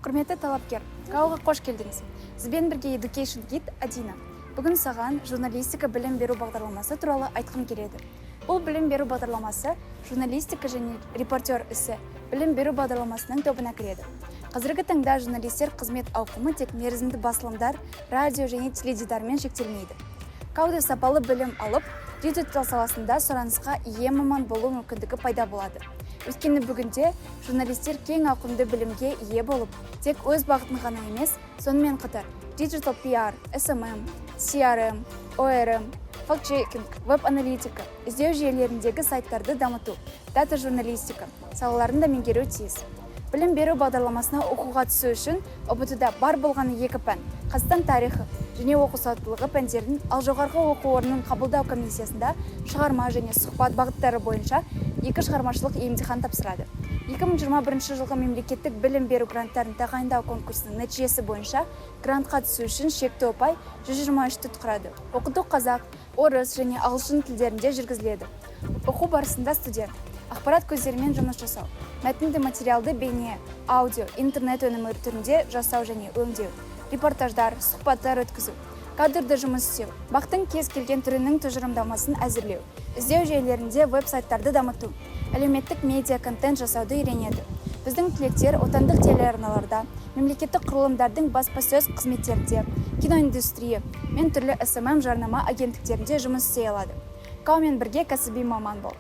Құрметті талапкер, қауға қош келдіңіз. Сізбен бірге Education Guide Адина. Бүгін саған журналистика білім беру бағдарламасы туралы айтқым келеді. Бұл білім беру бағдарламасы журналистика және репортер ісі білім беру бағдарламасының тобына кіреді. Қазіргі таңда журналистер қызмет ауқымы тек мерзімді басылымдар, радио және теледидармен шектелмейді. Қауды сапалы білім алып, диджитал саласында сұранысқа ие маман болу мүмкіндігі пайда болады. Өйткені бүгінде журналистер кең ауқымды білімге ие болып, тек өз бағытын ғана емес, сонымен қатар Digital PR, SMM, CRM, ORM, факт-чекинг, веб-аналитика, іздеу жүйелеріндегі сайттарды дамыту, дата-журналистика салаларында меңгеруі тиіс. Білім беру бағдарламасына оқуға түсу үшін ОБТ-да бар болғаны 2 пән, Қазақстан тарихы және оқу сауаттылығы пәндерін, ал жоғарғы оқу орнының қабылдау комиссиясында шығарма және сұхбат бағыттары бойынша 2 шығармашылық емтихан тапсырады. 2021 жылғы мемлекеттік білім беру гранттарын тағайындау конкурсының нәтижесі бойынша грантқа түсу үшін шекті ұпай 123-ті құрады. Оқыту қазақ, орыс және ағылшын тілдерінде жүргізіледі. Оқу барысында студент ақпарат көздерімен жұмыс жасау, мәтінді материалды бейне, аудио, интернет өнімі түрінде жасау және өңдеу, репортаждар, сұхбаттар өткізу, кадрда жұмыс істеу, бақтың кез келген түрінің тұжырымдамасын әзірлеу, іздеу жүйелерінде веб-сайттарды дамыту, әлеуметтік медиа контент жасауды үйренеді. Біздің түлектер отандық телеарналарда, мемлекеттік құрылымдардың баспасөз қызметтерінде, киноиндустрия мен түрлі SMM жарнама агенттіктерінде жұмыс істей алады. Қаумен бірге кәсіби маман бол.